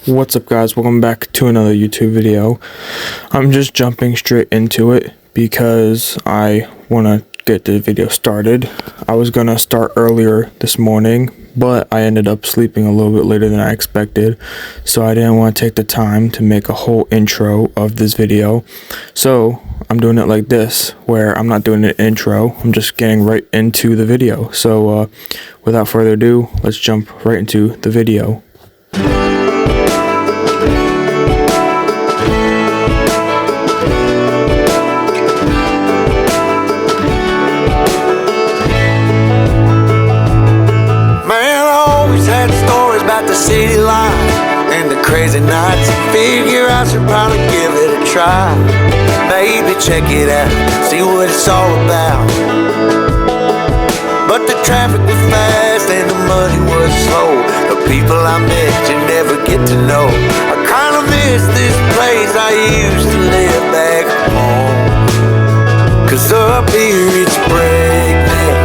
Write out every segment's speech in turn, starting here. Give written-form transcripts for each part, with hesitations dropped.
What's up, guys? Welcome back to another YouTube video. I'm just jumping straight into it because I want to get the video started. I was gonna start earlier this morning, but I ended up sleeping a little bit later than I expected, so I didn't want to take the time to make a whole intro of this video. So I'm doing it like this, where I'm not doing an intro, I'm just getting right into the video. So without further ado, let's jump right into the video. City life and the crazy nights. Figure I should probably give it a try. Maybe check it out, see what it's all about. But the traffic was fast and the money was slow. The people I met you never get to know. I kinda miss this place I used to live back home. Cause up here it's breakneck,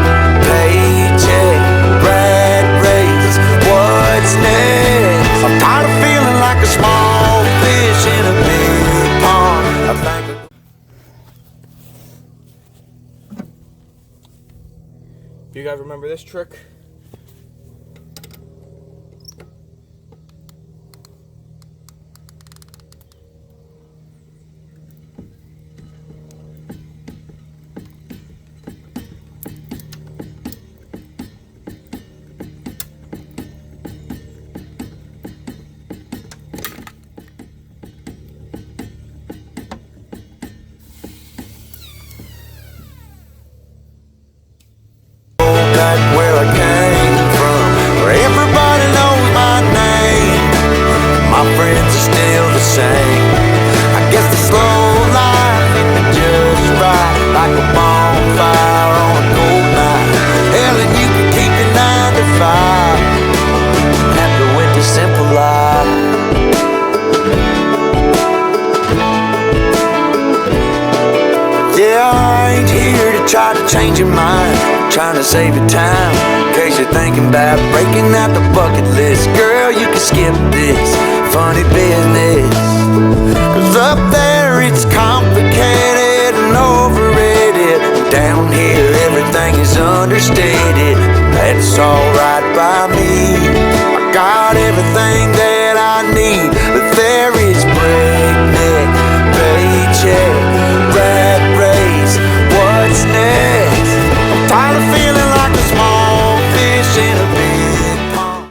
paycheck, rat race. What's next? I'm tired of feeling like a small fish in a big pond. I think You guys remember this trick? where I came from, where everybody knows my name. My friends are still the same. I guess the slow life hit me just right, like a bonfire on a cold night. Hell, and you can keep your 9 to 5, happy with the simple life. Yeah, I ain't here to try to change your mind, trying to save your time, in case you're thinking about breaking out the bucket list. Girl, you can skip this funny business, cause up there it's complicated and overrated. Down here everything is understated. That's alright by me. I got everything that I need, but there is breakneck, paycheck, rat race. What's next? I'm tired of feeling like a small fish in a big pond.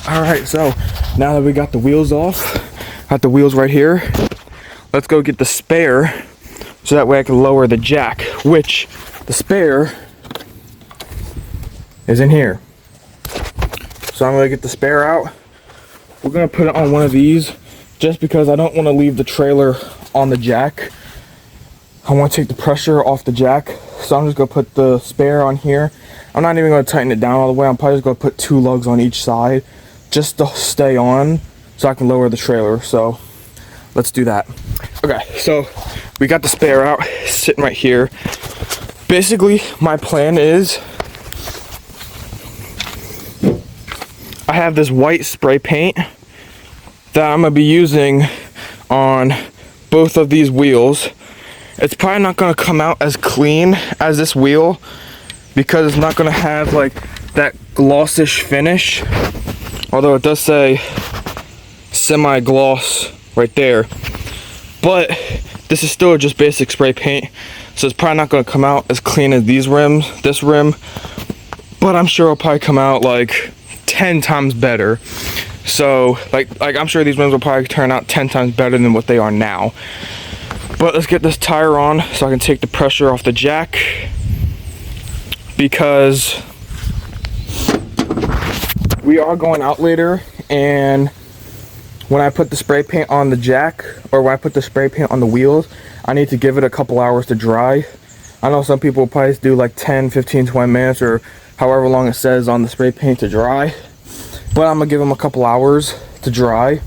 Alright, so now that we got the wheels off, got the wheels right here, let's go get the spare so that way I can lower the jack, which the spare is in here. So I'm gonna get the spare out. We're gonna put it on one of these just because I don't want to leave the trailer on the jack. I want to take the pressure off the jack, so I'm just gonna put the spare on here. I'm not even gonna tighten it down all the way. I'm probably just gonna put 2 lugs on each side just to stay on so I can lower the trailer. So let's do that. Okay, so we got the spare out, sitting right here. Basically, my plan is I have this white spray paint that I'm gonna be using on both of these wheels. It's probably not gonna come out as clean as this wheel because it's not gonna have like that glossish finish, although it does say semi-gloss right there. But this is still just basic spray paint, so it's probably not going to come out as clean as these rims, this rim, but I'm sure it'll probably come out like 10 times better. So like I'm sure these rims will probably turn out 10 times better than what they are now. But let's get this tire on so I can take the pressure off the jack, because we are going out later, and when I put the spray paint on the jack, or when I put the spray paint on the wheels, I need to give it a couple hours to dry. I know some people probably do like 10, 15, 20 minutes or however long it says on the spray paint to dry. but I'm gonna give them a couple hours to dry.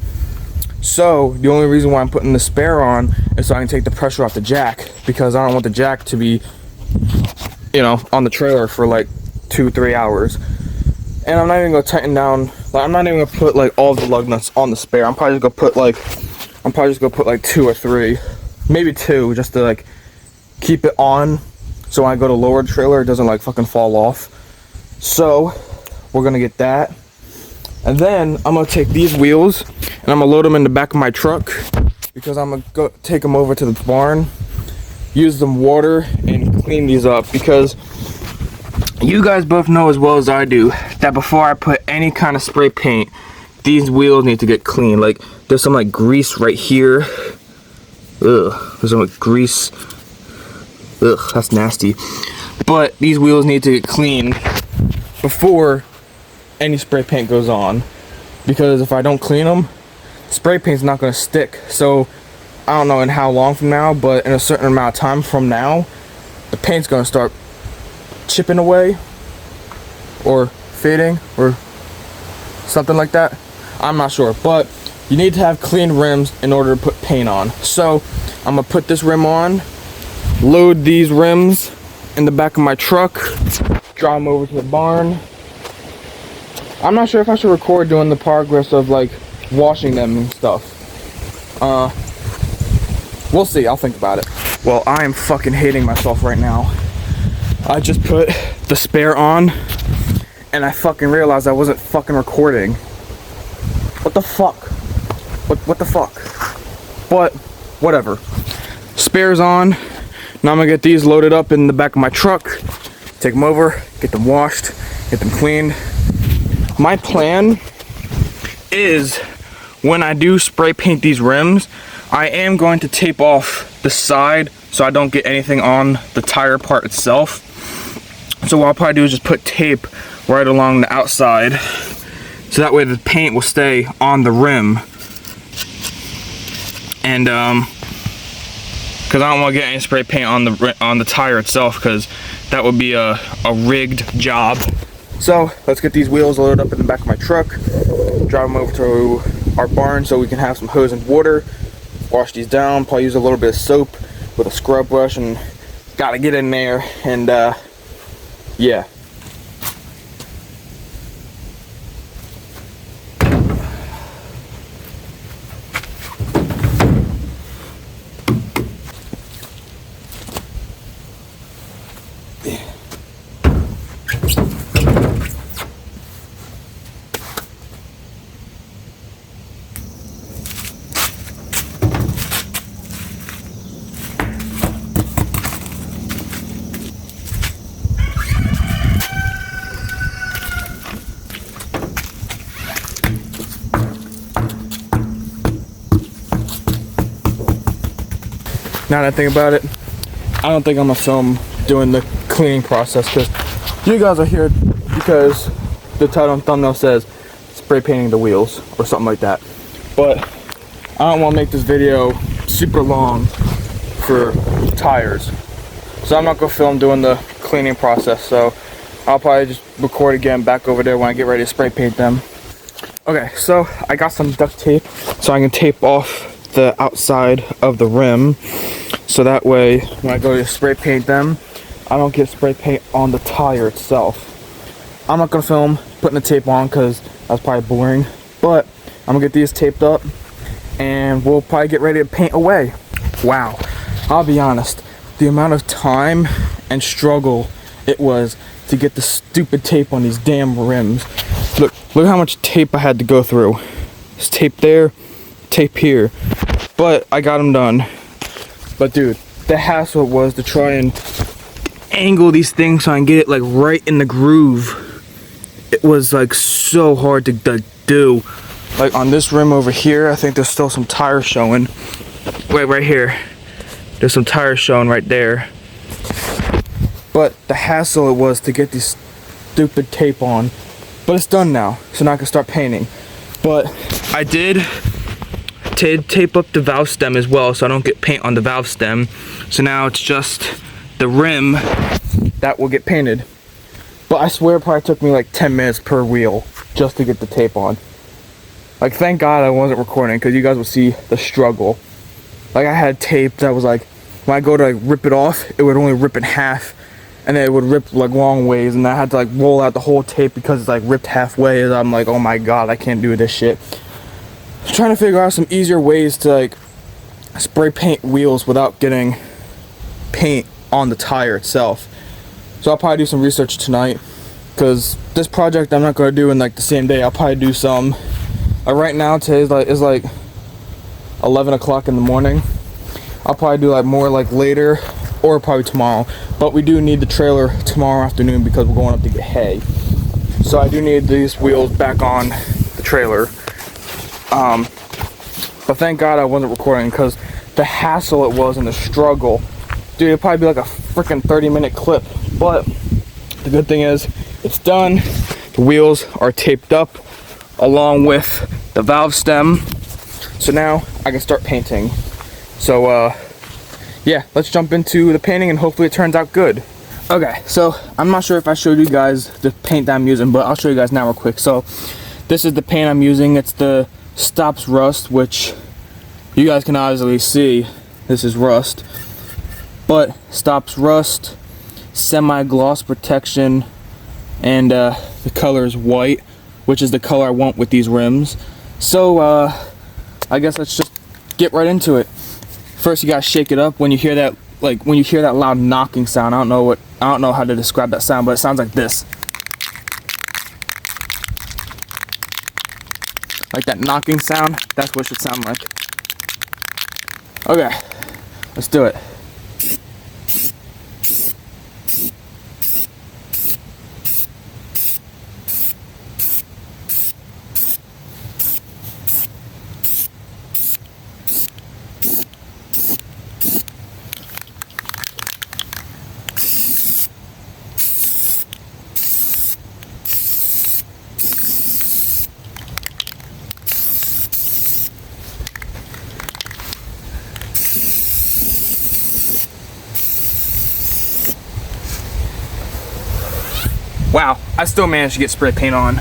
So the only reason why I'm putting the spare on is so I can take the pressure off the jack, because I don't want the jack to be, you know, on the trailer for like 2-3 hours. And I'm not even gonna tighten down, like, I'm not even gonna put like all the lug nuts on the spare. I'm probably just gonna put like 2 or 3, maybe 2, just to like keep it on, so when I go to lower the trailer it doesn't like fucking fall off. So we're gonna get that, and then I'm gonna take these wheels and I'm gonna load them in the back of my truck, because I'm gonna go take them over to the barn, use them water and clean these up, because you guys both know as well as I do that before I put any kind of spray paint, these wheels need to get clean. Like, there's some like grease right here. Ugh, there's some like grease. Ugh, that's nasty. But these wheels need to get clean before any spray paint goes on, because if I don't clean them, spray paint's not gonna stick. So I don't know in how long from now, but in a certain amount of time from now, the paint's gonna start chipping away or fading or something like that. I'm not sure, but you need to have clean rims in order to put paint on. So I'm gonna put this rim on, load these rims in the back of my truck, drive them over to the barn. I'm not sure if I should record doing the progress of like washing them and stuff. We'll see, I'll think about it. Well, I am fucking hating myself right now. I just put the spare on and I fucking realized I wasn't fucking recording. What the fuck? What the fuck? But whatever. Spare's on. Now I'm gonna get these loaded up in the back of my truck, take them over, get them washed, get them cleaned. My plan is when I do spray paint these rims, I am going to tape off the side so I don't get anything on the tire part itself. So what I'll probably do is just put tape right along the outside, so that way the paint will stay on the rim. And because I don't want to get any spray paint on the tire itself, because that would be a rigged job. So let's get these wheels loaded up in the back of my truck, drive them over to our barn so we can have some hose and water, wash these down, probably use a little bit of soap with a scrub brush, and gotta get in there and yeah. Now that I think about it, I don't think I'm gonna film doing the cleaning process, because you guys are here because the title and thumbnail says spray painting the wheels or something like that. But I don't want to make this video super long for tires, so I'm not gonna film doing the cleaning process. So I'll probably just record again back over there when I get ready to spray paint them. Okay, so I got some duct tape so I can tape off the outside of the rim, so that way when I go to spray paint them, I don't get spray paint on the tire itself. I'm not gonna film putting the tape on because that's probably boring, but I'm gonna get these taped up and we'll probably get ready to paint away. Wow, I'll be honest, the amount of time and struggle it was to get the stupid tape on these damn rims. Look how much tape I had to go through. There's tape there, tape here, but I got them done. But dude, the hassle was to try and angle these things so I can get it like right in the groove. It was like so hard to do. Like on this rim over here, I think there's still some tires showing. Wait, right here. There's some tires showing right there. But the hassle it was to get this stupid tape on. But it's done now, so now I can start painting. But I did tape up the valve stem as well, so I don't get paint on the valve stem. So now it's just the rim that will get painted. But I swear it probably took me like 10 minutes per wheel. just to get the tape on. Like, thank God I wasn't recording, because you guys would see the struggle. Like, I had tape that was like, when I go to like rip it off, it would only rip in half, and then it would rip like long ways, and I had to like roll out the whole tape because it's like ripped halfway. And I'm like, oh my God, I can't do this shit. I was trying to figure out some easier ways to like spray paint wheels without getting paint on the tire itself. So I'll probably do some research tonight, because this project I'm not going to do in like the same day. I'll probably do some right now. Today is like 11 o'clock in the morning. I'll probably do like more like later, or probably tomorrow. But we do need the trailer tomorrow afternoon because we're going up to get hay. So I do need these wheels back on the trailer. But thank God I wasn't recording, because the hassle it was and the struggle. Dude, it'd probably be like a freaking 30-minute clip. But the good thing is, it's done. The wheels are taped up along with the valve stem. So now I can start painting. So yeah, let's jump into the painting and hopefully it turns out good. Okay, so I'm not sure if I showed you guys the paint that I'm using, but I'll show you guys now real quick. So this is the paint I'm using. It's the Stops Rust, which you guys can obviously see this is rust. But Stops Rust, semi-gloss protection, and the color is white, which is the color I want with these rims. So I guess let's just get right into it. First, you gotta shake it up. When you hear that, like when you hear that loud knocking sound, I don't know how to describe that sound, but it sounds like this. Like that knocking sound, that's what it should sound like. Okay, let's do it. Wow, I still managed to get spray paint on.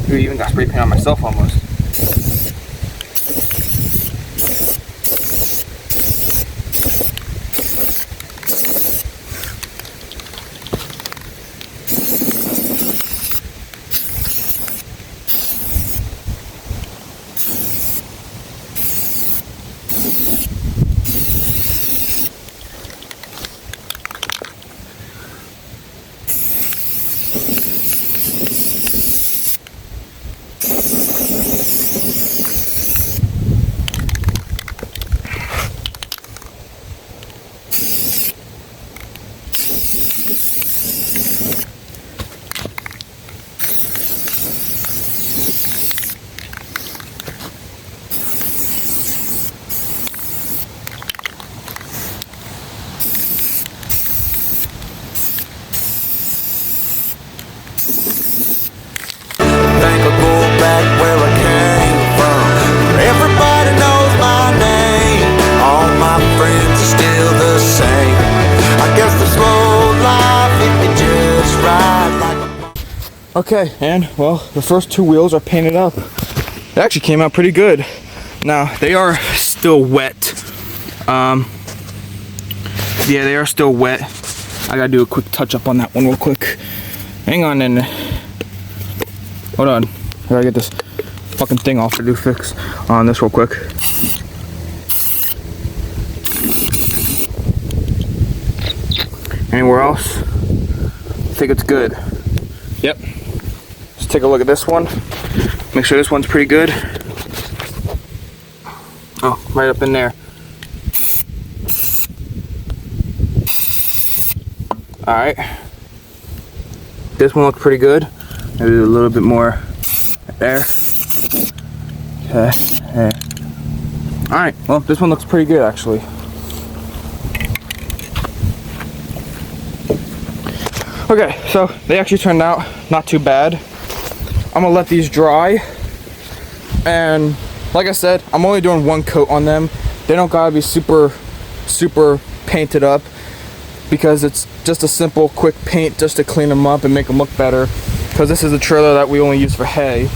Dude, even got spray paint on myself almost. Okay, and well, the first two wheels are painted up. It actually came out pretty good. Now, they are still wet. Yeah, they are still wet. I gotta do a quick touch up on that one real quick. Hang on, and hold on. I gotta get this fucking thing off to do fix on this real quick. Anywhere else? I think it's good. Yep. Let's take a look at this one. Make sure this one's pretty good. Oh, right up in there. Alright. This one looks pretty good. Maybe a little bit more right there. Okay. Alright, well, this one looks pretty good actually. Okay, so they actually turned out not too bad. I'm gonna let these dry, and like I said, I'm only doing one coat on them. They don't gotta be super painted up. because it's just a simple quick paint just to clean them up and make them look better, because this is a trailer that we only use for hay,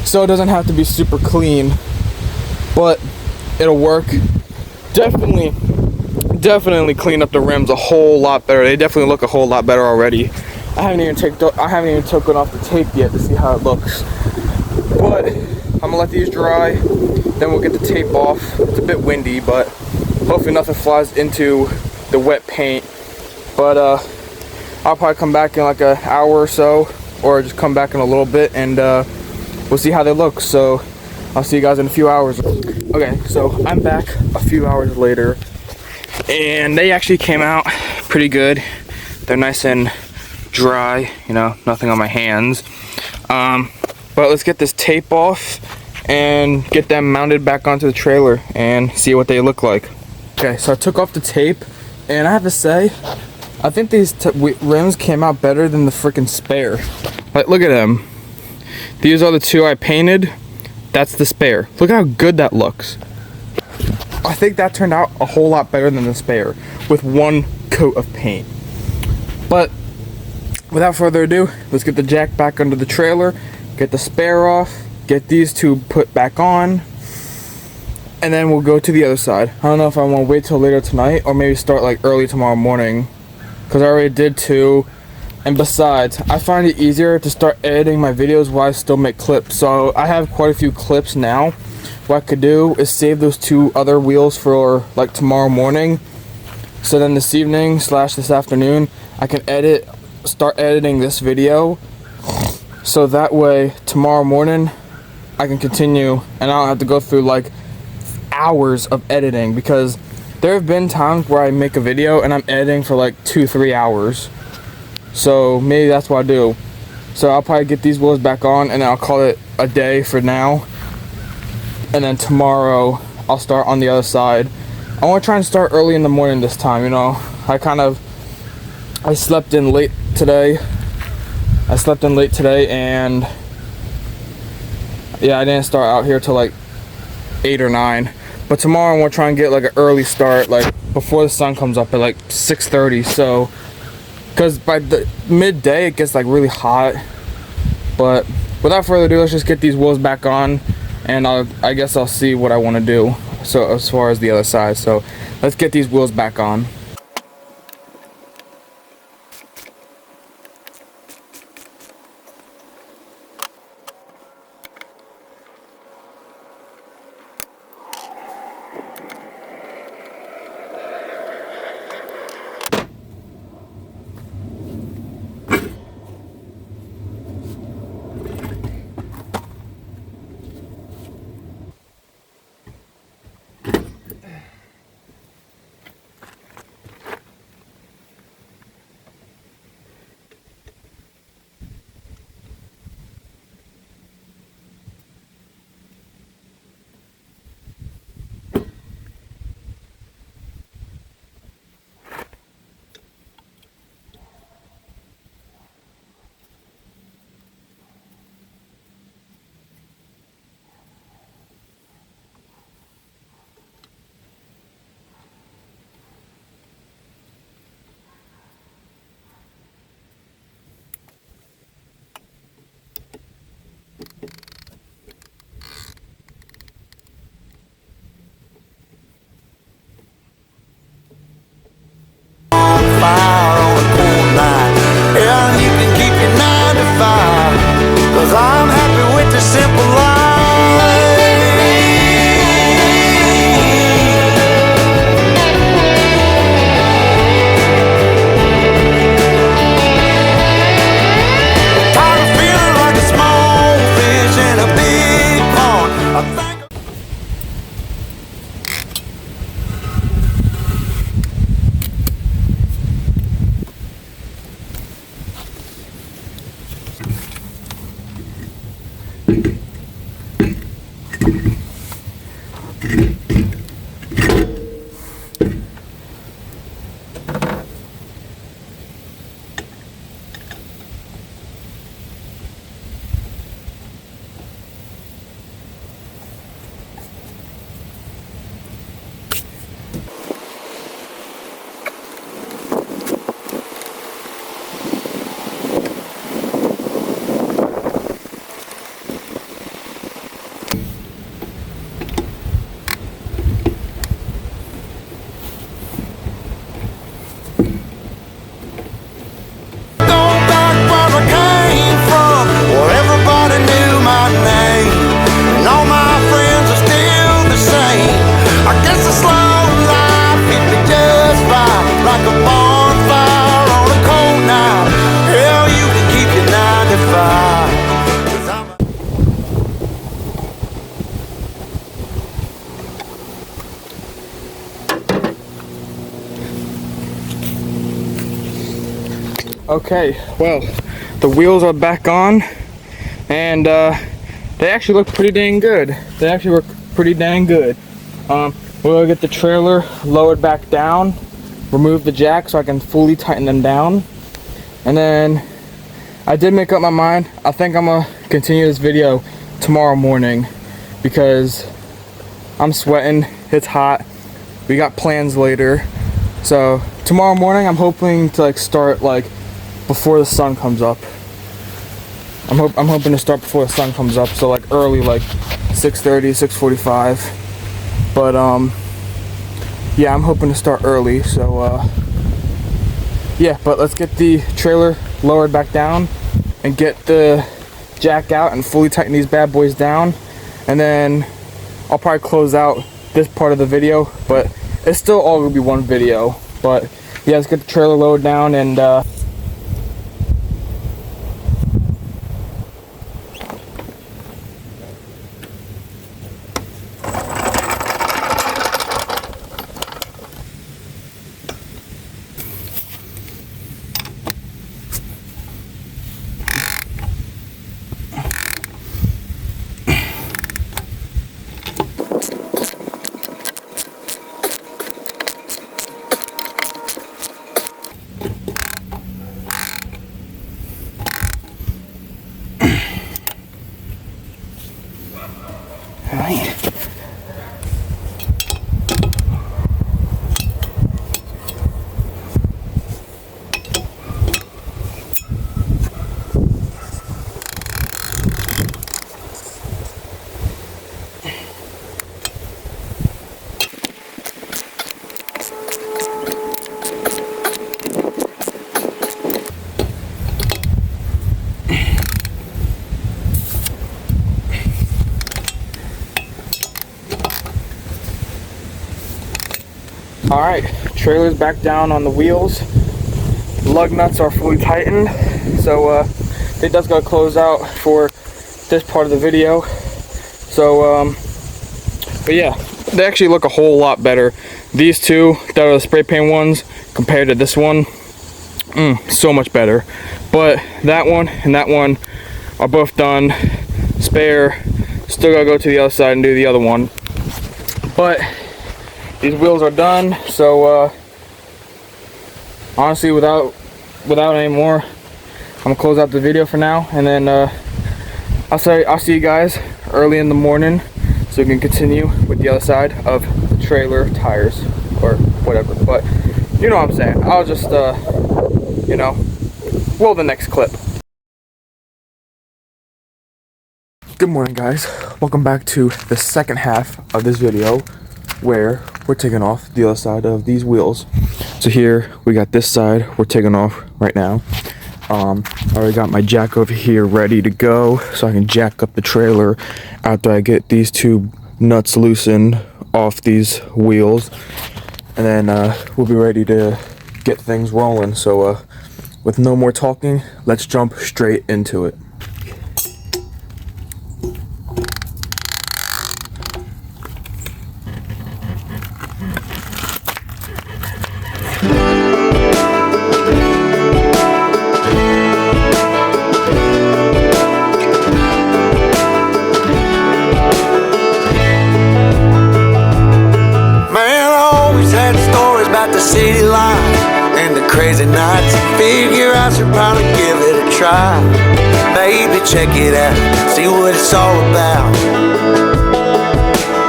so it doesn't have to be super clean, but it'll work. Definitely clean up the rims a whole lot better. They definitely look a whole lot better already. I haven't even taken off the tape yet to see how it looks, but I'm gonna let these dry, then we'll get the tape off. It's a bit windy, but hopefully nothing flies into the wet paint. But I'll probably come back in like an hour or so, or just come back in a little bit, and we'll see how they look. So I'll see you guys in a few hours. Okay, so I'm back a few hours later, and they actually came out pretty good. They're nice and dry, you know, nothing on my hands. But let's get this tape off and get them mounted back onto the trailer and see what they look like. Okay, so I took off the tape, and I have to say, I think these rims came out better than the freaking spare. Like, look at them. These are the two I painted. That's the spare. Look how good that looks. I think that turned out a whole lot better than the spare with one coat of paint. But without further ado, let's get the jack back under the trailer, get the spare off, get these two put back on, and then we'll go to the other side. I don't know if I want to wait till later tonight or maybe start like early tomorrow morning, because I already did two. And besides, I find it easier to start editing my videos while I still make clips. So I have quite a few clips now. What I could do is save those two other wheels for like tomorrow morning. So then this evening / this afternoon, I can start editing this video. So that way tomorrow morning I can continue and I don't have to go through like hours of editing, because there have been times where I make a video and I'm editing for like 2-3 hours. So maybe that's what I do. So I'll probably get these wheels back on and I'll call it a day for now. And then tomorrow I'll start on the other side. I want to try and start early in the morning this time, you know. I slept in late today. And yeah, I didn't start out here till like 8 or 9. But tomorrow I'm gonna try and get like an early start, like before the sun comes up at like 6:30. So, because by the midday it gets like really hot. But without further ado, let's just get these wheels back on, and I guess I'll see what I want to do. So as far as the other side, so let's get these wheels back on. Okay, well, the wheels are back on, and they actually look pretty dang good. They actually work pretty dang good. We'll get the trailer lowered back down, remove the jack so I can fully tighten them down, and then I did make up my mind. I think I'm gonna continue this video tomorrow morning because I'm sweating, it's hot, we got plans later. So tomorrow morning I'm hoping to like start like before the sun comes up. I'm hoping to start before the sun comes up, so like early, like 6:30, 6:45. But yeah, I'm hoping to start early. So yeah, but let's get the trailer lowered back down and get the jack out and fully tighten these bad boys down, and then I'll probably close out this part of the video, but it's still all gonna be one video. But yeah, let's get the trailer lowered down and Alright. Alright, trailer's back down on the wheels. Lug nuts are fully tightened, so it does gotta close out for this part of the video. So but yeah, they actually look a whole lot better. These two that are the spray paint ones compared to this one, so much better. But that one and that one are both done. Spare, still gotta go to the other side and do the other one. But these wheels are done, so honestly, without any more, I'm gonna close out the video for now, and then I'll see you guys early in the morning, so we can continue with the other side of the trailer tires or whatever. But you know what I'm saying. I'll just you know, roll the next clip. Good morning, guys. Welcome back to the second half of this video, where we're taking off the other side of these wheels. So here we got this side we're taking off right now. I already got my jack over here ready to go, so I can jack up the trailer after I get these two nuts loosened off these wheels, and then we'll be ready to get things rolling. So with no more talking, let's jump straight into it. The city life and the crazy nights. Figure I should probably give it a try. Maybe check it out, see what it's all about.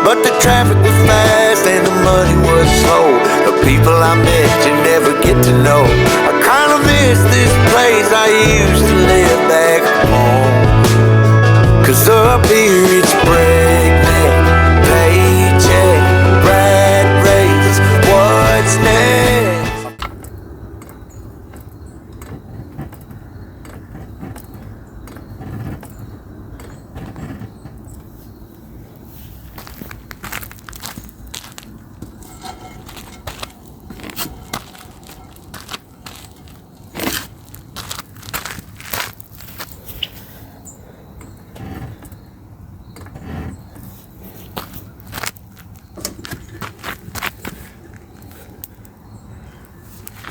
But the traffic was fast and the money was slow. The people I met you never get to know. I kinda miss this place I used to live back home. 'Cause up here it's breakneck, paycheck, rat race. What's next?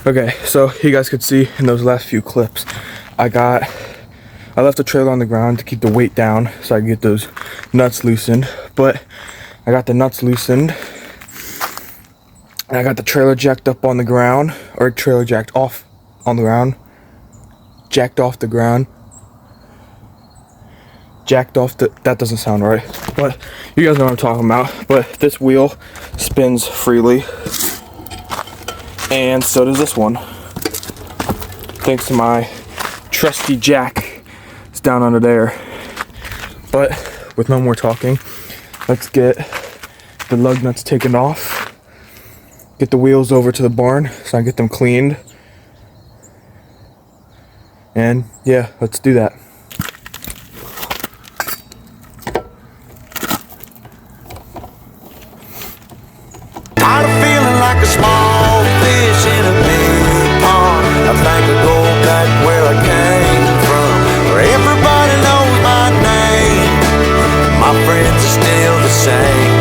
Okay, so you guys could see in those last few clips, I left the trailer on the ground to keep the weight down so I could get those nuts loosened. But I got the nuts loosened, and I got the trailer jacked up on the ground, or trailer jacked off on the ground, jacked off the ground, jacked off the, that doesn't sound right, but you guys know what I'm talking about. But this wheel spins freely, and so does this one, thanks to my trusty jack. It's down under there. But with no more talking, let's get the lug nuts taken off, get the wheels over to the barn so I can get them cleaned, and yeah, let's do that. Tired of feeling like a small fish in a big pond. I think I'll go back where I came from, where everybody knows my name. My friends are still the same.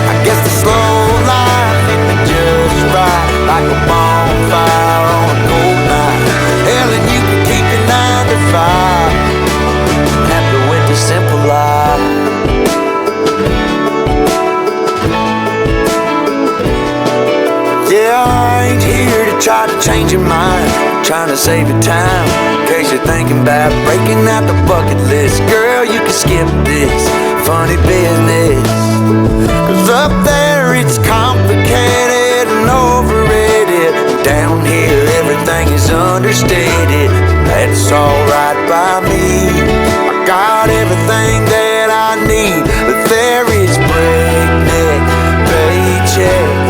I guess the slow life hit me just right, like a bonfire on a cold night. Hell, and you can keep your 9 to 5, happy with the simple life. Yeah, I ain't here to try to change your mind, trying to save your time, in case you're thinking about breaking out the bucket list. Girl, you can skip this funny business, 'cause up there it's complicated and overrated. Down here everything is understated. That's alright by me. I got everything that I need, but there is breakneck paycheck.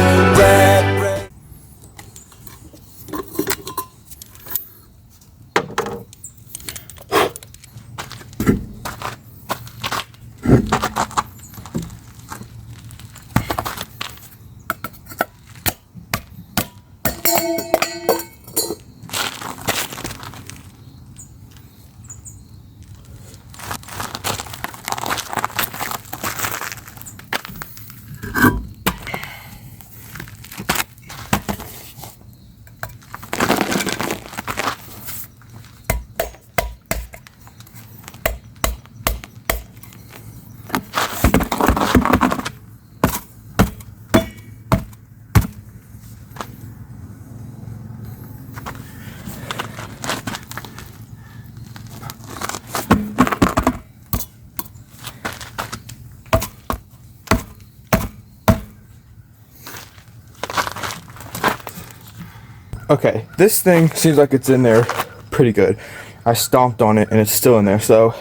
Okay, this thing seems like it's in there pretty good. I stomped on it and it's still in there, so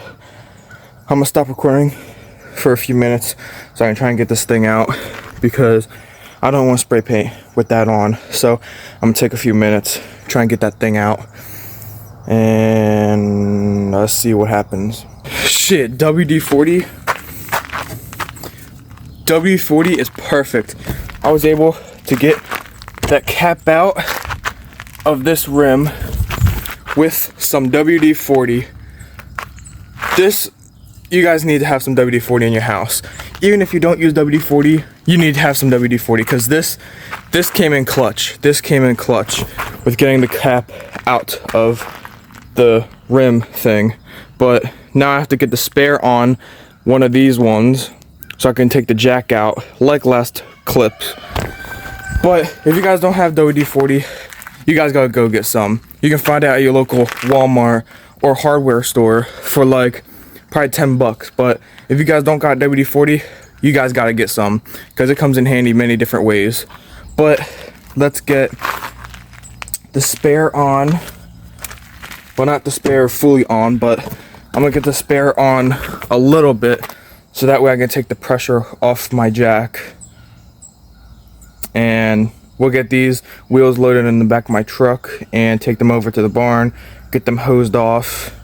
I'm gonna stop recording for a few minutes so I can try and get this thing out, because I don't want to spray paint with that on. So I'm gonna take a few minutes, try and get that thing out, and let's see what happens. Shit, WD-40 is perfect. I was able to get that cap out of this rim with some WD-40. You guys need to have some WD-40 in your house. Even if you don't use WD-40, you need to have some WD-40, because this came in clutch. This came in clutch with getting the cap out of the rim thing. But now I have to get the spare on one of these ones so I can take the jack out like last clips. But if you guys don't have WD-40, you guys gotta go get some. You can find it at your local Walmart or hardware store for like probably 10 bucks. But if you guys don't got WD-40, you guys gotta get some, because it comes in handy many different ways. But let's get the spare on. Well, not the spare fully on, but I'm gonna get the spare on a little bit so that way I can take the pressure off my jack. And we'll get these wheels loaded in the back of my truck and take them over to the barn, get them hosed off,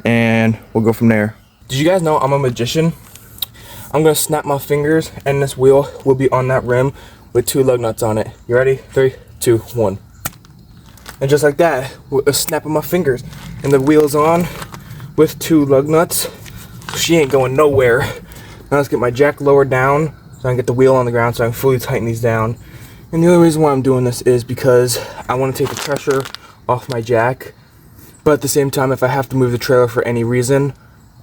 and we'll go from there. Did you guys know I'm a magician? I'm gonna snap my fingers and this wheel will be on that rim with 2 lug nuts on it. You ready? 3, 2, 1. And just like that, with a snap of my fingers, and the wheel's on with 2 lug nuts. She ain't going nowhere. Now let's get my jack lowered down so I can get the wheel on the ground so I can fully tighten these down. And the only reason why I'm doing this is because I want to take the pressure off my jack. But at the same time, if I have to move the trailer for any reason,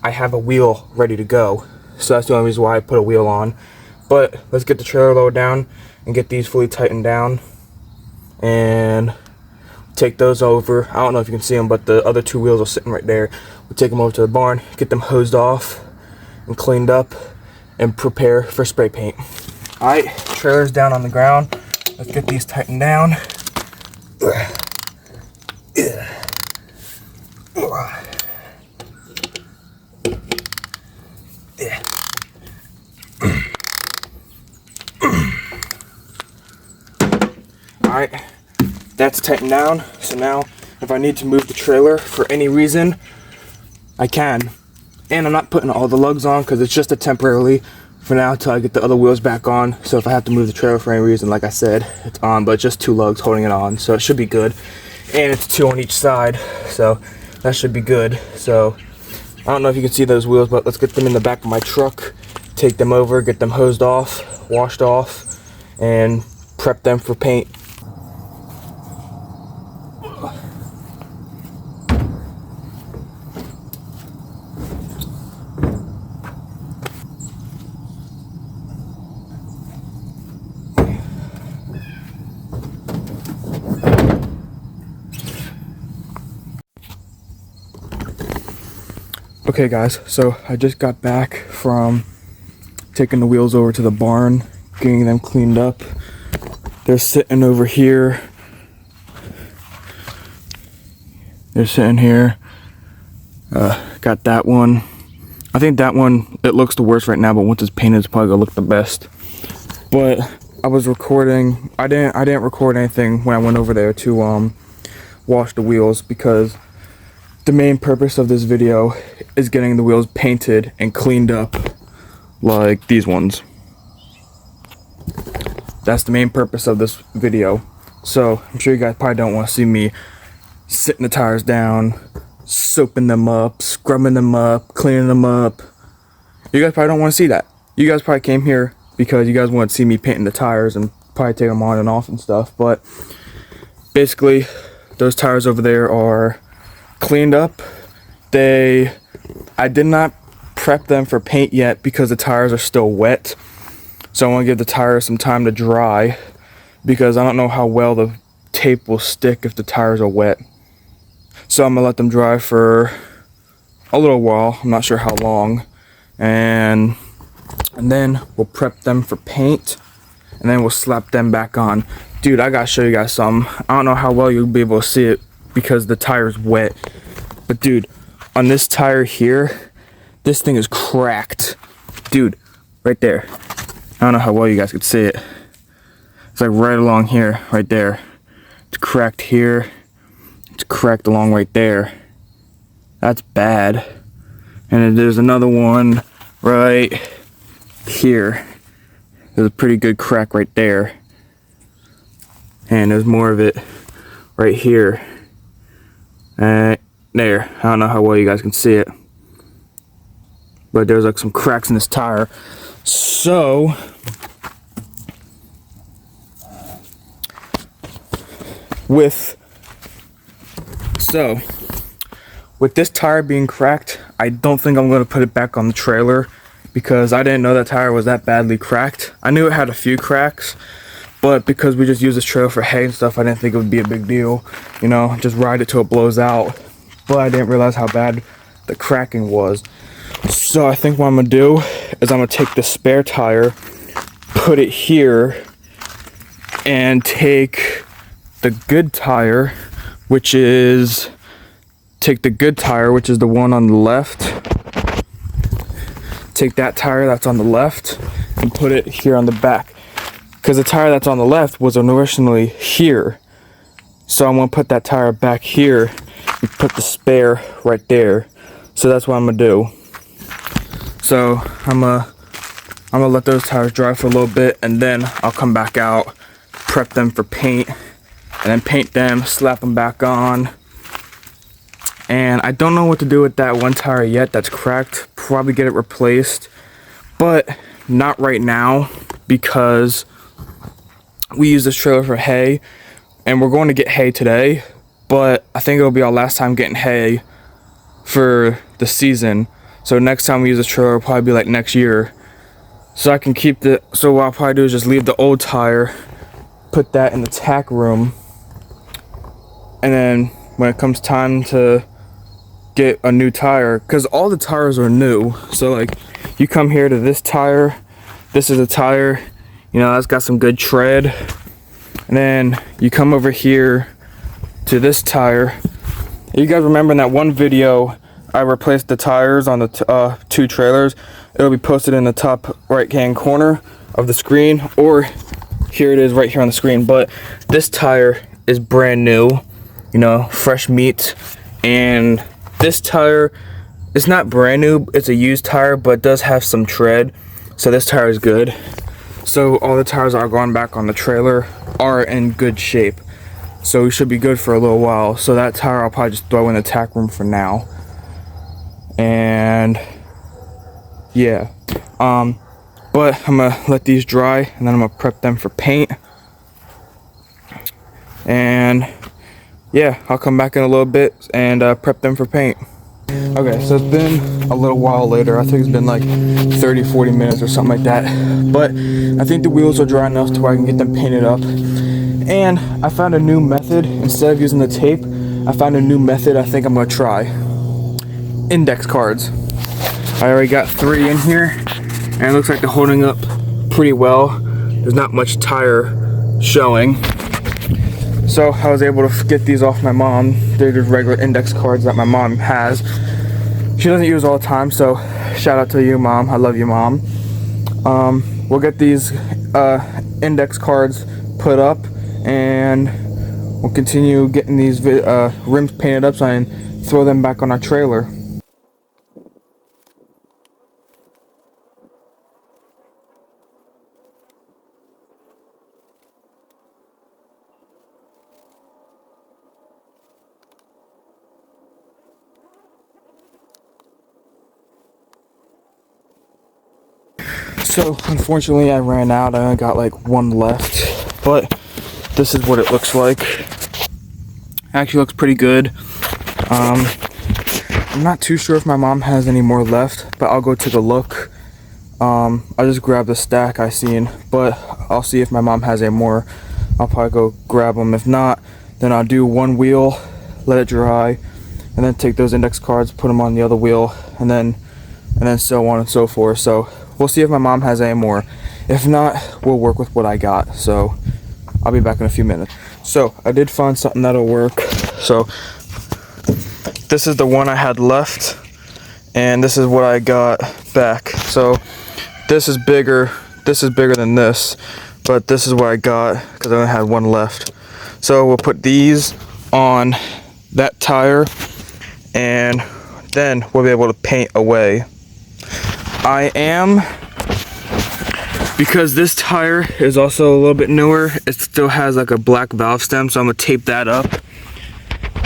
I have a wheel ready to go. So that's the only reason why I put a wheel on. But let's get the trailer lowered down and get these fully tightened down. And take those over. I don't know if you can see them, but the other two wheels are sitting right there. We'll take them over to the barn, get them hosed off and cleaned up, and prepare for spray paint. Alright, trailer's down on the ground. Let's get these tightened down. Alright, that's tightened down. So now, if I need to move the trailer for any reason, I can. And I'm not putting all the lugs on because it's just a temporarily for now until I get the other wheels back on. So if I have to move the trailer for any reason, like I said, it's on, but just 2 lugs holding it on. So it should be good. And it's 2 on each side, so that should be good. So I don't know if you can see those wheels, but let's get them in the back of my truck, take them over, get them hosed off, washed off, and prep them for paint. Okay guys, so I just got back from taking the wheels over to the barn, getting them cleaned up. They're sitting over here. They're sitting here. Got that one. I think that one, it looks the worst right now, but once it's painted, it's probably gonna look the best. But I was recording, I didn't record anything when I went over there to wash the wheels, because the main purpose of this video is getting the wheels painted and cleaned up like these ones. That's the main purpose of this video. So I'm sure you guys probably don't want to see me sitting the tires down, soaping them up, scrubbing them up, cleaning them up. You guys probably don't want to see that. You guys probably came here because you guys want to see me painting the tires and probably take them on and off and stuff. But basically, those tires over there are cleaned up. I did not prep them for paint yet because the tires are still wet. So I want to give the tires some time to dry, because I don't know how well the tape will stick if the tires are wet. So I'm gonna let them dry for a little while. I'm not sure how long. And then we'll prep them for paint, and then we'll slap them back on. Dude, I gotta show you guys something. I don't know how well you'll be able to see it because the tire's wet. But dude, on this tire here, this thing is cracked. Dude, right there. I don't know how well you guys could see it. It's like right along here, right there. It's cracked here. It's cracked along right there. That's bad. And then there's another one right here. There's a pretty good crack right there. And there's more of it right here. There. I don't know how well you guys can see it, but there's like some cracks in this tire. So with this tire being cracked, I don't think I'm going to put it back on the trailer, because I didn't know that tire was that badly cracked. I knew it had a few cracks, but because we just use this trailer for hay and stuff, I didn't think it would be a big deal. You know, just ride it till it blows out. But I didn't realize how bad the cracking was. So I think what I'm gonna do is I'm gonna take the spare tire, put it here, and take the good tire, which is the one on the left. Take that tire that's on the left and put it here on the back, because the tire that's on the left was originally here. So I'm gonna put that tire back here and put the spare right there. So that's what I'm gonna do. So I'm gonna let those tires dry for a little bit, and then I'll come back out, prep them for paint, and then paint them, slap them back on. And I don't know what to do with that one tire yet that's cracked. Probably get it replaced, but not right now, because we use this trailer for hay, and we're going to get hay today, but I think it'll be our last time getting hay for the season. So next time we use this trailer will probably be like next year. So I can keep so what I'll probably do is just leave the old tire, put that in the tack room, and then when it comes time to get a new tire, because all the tires are new, so like you come here to this tire, this is a tire, you know, that's got some good tread, and then you come over here to this tire. You guys remember in that one video I replaced the tires on the two trailers? It'll be posted in the top right hand corner of the screen, or here it is right here on the screen. But this tire is brand new, you know, fresh meat. And this tire is not brand new, it's a used tire, but it does have some tread, so this tire is good. So all the tires that are going back on the trailer are in good shape, so we should be good for a little while. So that tire I'll probably just throw in the tack room for now. And yeah, but I'm gonna let these dry, and then I'm gonna prep them for paint. And yeah, I'll come back in a little bit and prep them for paint. Okay, so it's been a little while later. I think it's been like 30-40 minutes or something like that, but I think the wheels are dry enough to where I can get them painted up. And I found a new method. Instead of using the tape, I found a new method I think I'm gonna try. Index cards. I already got 3 in here, and it looks like they're holding up pretty well. There's not much tire showing. So I was able to get these off my mom. They're just regular index cards that my mom has. She doesn't use all the time, so shout out to you, Mom. I love you, Mom. We'll get these index cards put up, and we'll continue getting these rims painted up so I can throw them back on our trailer. So unfortunately I ran out. I only got like 1 left, but this is what it looks like. Actually looks pretty good. I'm not too sure if my mom has any more left, but I'll go take a look. I just grabbed the stack I seen, but I'll see if my mom has any more. I'll probably go grab them. If not, then I'll do 1 wheel, let it dry, and then take those index cards, put them on the other wheel, and then so on and so forth. So we'll see if my mom has any more. If not, we'll work with what I got. So I'll be back in a few minutes. So I did find something that'll work. So this is the one I had left, and this is what I got back. So this is bigger than this, but this is what I got because I only had 1 left. So we'll put these on that tire, and then we'll be able to paint away. Because this tire is also a little bit newer, it still has like a black valve stem, so I'm gonna tape that up.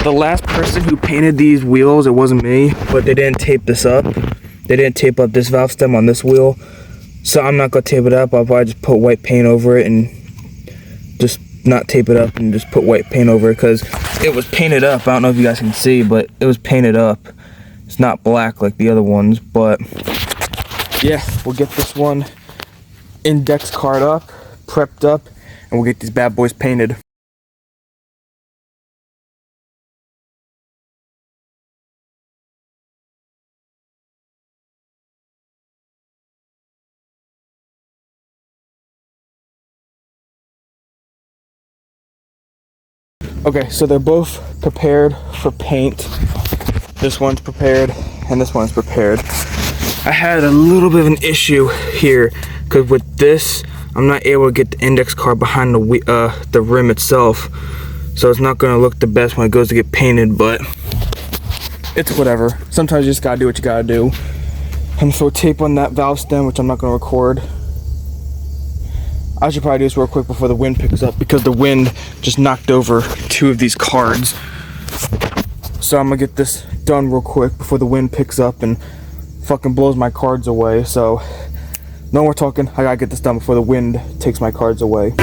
The last person who painted these wheels, it wasn't me, but they didn't tape this up. They didn't tape up this valve stem on this wheel, so I'm not gonna tape it up. I'll probably just put white paint over it and just not tape it up and just put white paint over it, because it was painted up. I don't know if you guys can see, but it was painted up. It's not black like the other ones, but yeah, we'll get this one index card up, prepped up, and we'll get these bad boys painted. Okay, so they're both prepared for paint. This one's prepared, and this one's prepared. I had a little bit of an issue here, because with this, I'm not able to get the index card behind the rim itself, so it's not going to look the best when it goes to get painted, but it's whatever. Sometimes you just gotta do what you gotta do. I'm gonna throw tape on that valve stem, which I'm not gonna record. I should probably do this real quick before the wind picks up, because the wind just knocked over 2 of these cards. So I'm gonna get this done real quick before the wind picks up and fucking blows my cards away. So no more talking, I gotta get this done before the wind takes my cards away.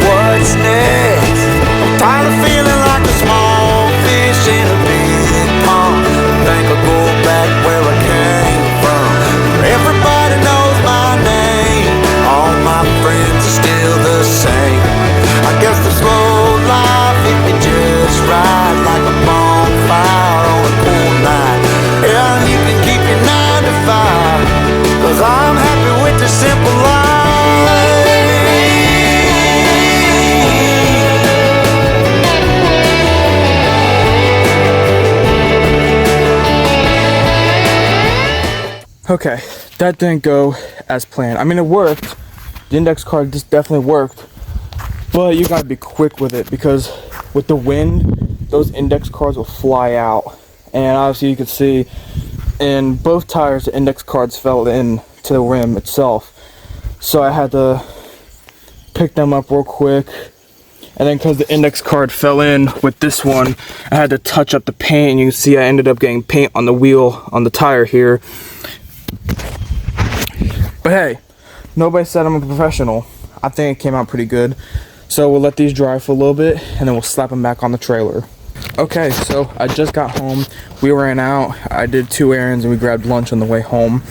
what's next? I'm tired of feeling like a small fish in a big pond. I think I'll go back where I came from, where everybody knows my name. All my friends are still the same. I guess the slow life hit me just right, like a bonfire on a cool night. Yeah, you can keep your 9 to 5, 'cause I'm happy with the simple life. Okay, that didn't go as planned. I mean, it worked. The index card just definitely worked. But you gotta be quick with it, because with the wind, those index cards will fly out. And obviously you can see in both tires, the index cards fell in to the rim itself. So I had to pick them up real quick. And then because the index card fell in with this one, I had to touch up the paint. And you can see I ended up getting paint on the wheel, on the tire here. But hey, nobody said I'm a professional. I think it came out pretty good. So we'll let these dry for a little bit, and then we'll slap them back on the trailer. Okay, so I just got home. We ran out. I did 2 errands and we grabbed lunch on the way home.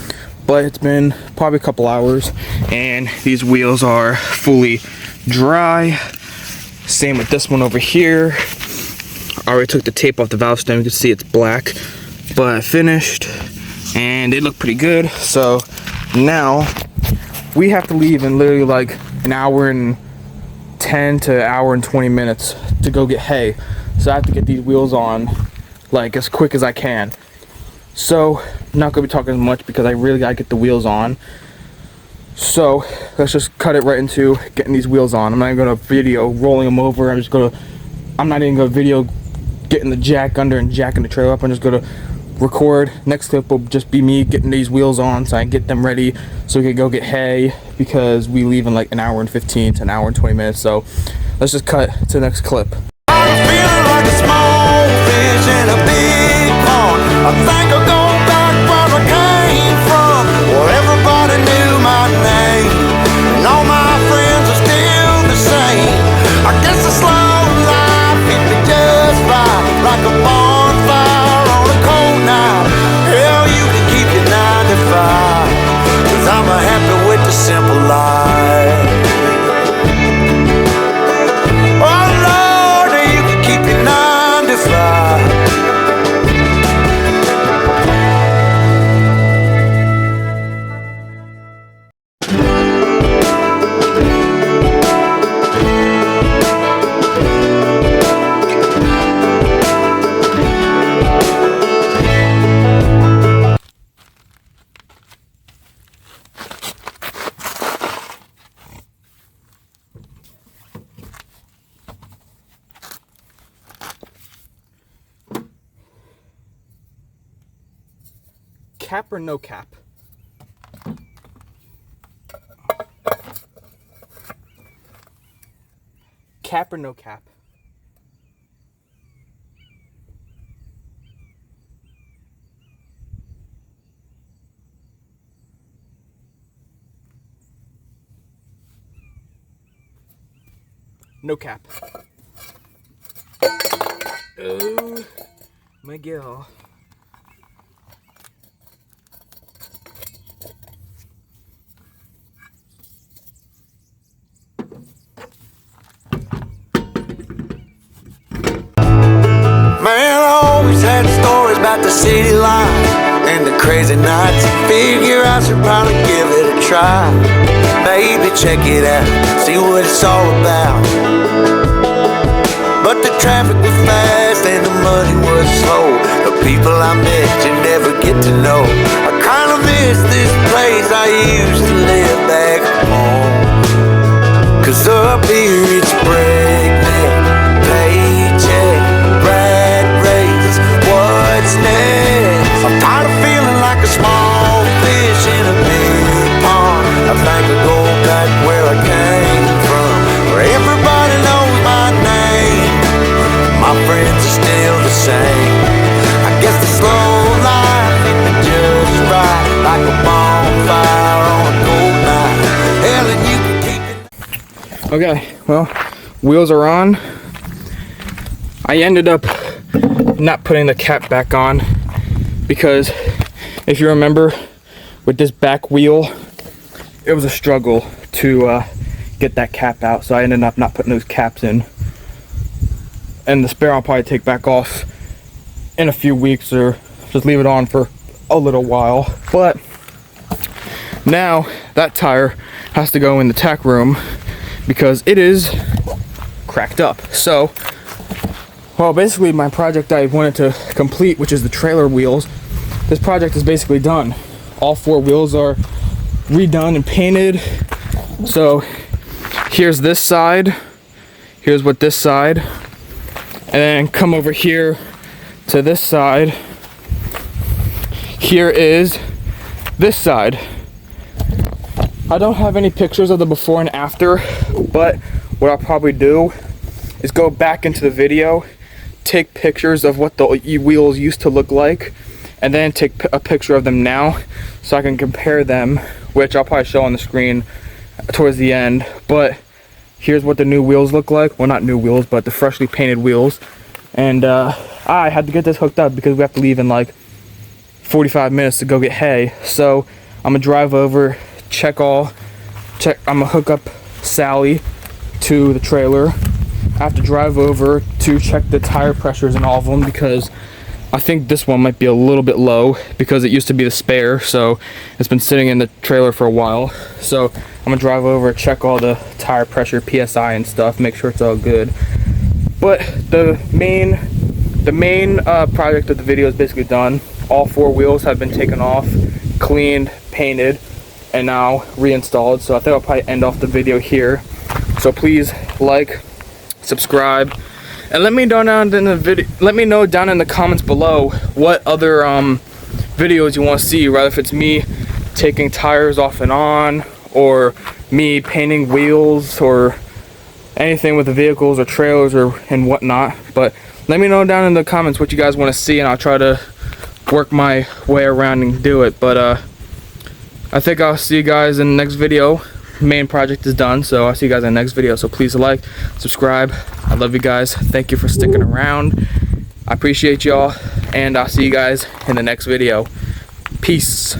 But it's been probably a couple hours, and these wheels are fully dry. Same with this one over here. I already took the tape off the valve stem. You can see it's black. But I finished, and they look pretty good. So now we have to leave in literally like an hour and 10 to an hour and 20 minutes to go get hay. So I have to get these wheels on like as quick as I can. So I'm not gonna be talking as much because I really gotta get the wheels on. So let's just cut it right into getting these wheels on. I'm not even gonna video rolling them over. I'm not even gonna video getting the jack under and jacking the trailer up. I'm just gonna record. Next clip will just be me getting these wheels on so I can get them ready so we can go get hay, because we leave in like an hour and 15 to an hour and 20 minutes. So let's just cut to the next clip. I'm feeling like a small fish in a big pond. I think I'll go back where I came from, where everybody knew my name, and all my friends are still the same. I guess the slow life hit me just right, like a bonfire on a cold night. Hell, you can keep your 9 to 5, 'cause I'm happy with the simple life. Oh Lord, you can keep your 9 to 5. Cap or no cap? Cap or no cap? No cap. Oh, Miguel. Man, I always had stories about the city life and the crazy nights. Figure I should probably give it a try. Maybe check it out, see what it's all about. But the traffic was fast and the money was slow. The people I met you never get to know. I kinda miss this place I used to live back home. 'Cause up here it's breakneck, paycheck, rat race, what's next? I'm tired of feeling like a small fish in a big pond. I think I'll go back where I came from, where everybody knows my name. My friends are still the same. I guess the slow life hit me just right, like a bonfire on a cold night. Hell, and you can keep it. Okay, well, wheels are on. I ended up not putting the cap back on because if you remember with this back wheel, it was a struggle to get that cap out, so I ended up not putting those caps in. And the spare I'll probably take back off in a few weeks or just leave it on for a little while. But now that tire has to go in the tack room because it is cracked up. So, well, basically my project I wanted to complete, which is the trailer wheels, this project is basically done. All 4 wheels are redone and painted. So here's this side, here's what this side, and then come over here to this side. Here is this side. I don't have any pictures of the before and after, but what I'll probably do is go back into the video, take pictures of what the wheels used to look like, and then take a picture of them now so I can compare them, which I'll probably show on the screen towards the end. But here's what the new wheels look like. Well, not new wheels, but the freshly painted wheels. And I had to get this hooked up because we have to leave in like 45 minutes to go get hay. So I'm gonna drive over, I'm gonna hook up Sally to the trailer. I have to drive over to check the tire pressures in all of them because I think this one might be a little bit low because it used to be the spare, so it's been sitting in the trailer for a while. So I'm gonna drive over, check all the tire pressure, PSI and stuff, make sure it's all good. But the main project of the video is basically done. All 4 wheels have been taken off, cleaned, painted, and now reinstalled. So I think I'll probably end off the video here. So please like, subscribe, and let me know down in the comments below what other videos you want to see, whether if it's me taking tires off and on, or me painting wheels, or anything with the vehicles or trailers and whatnot. But let me know down in the comments what you guys want to see, and I'll try to work my way around and do it. But I think I'll see you guys in the next video. Main project is done, so I'll see you guys in the next video. So please like, subscribe. I love you guys. Thank you for sticking around. I appreciate y'all, and I'll see you guys in the next video. Peace.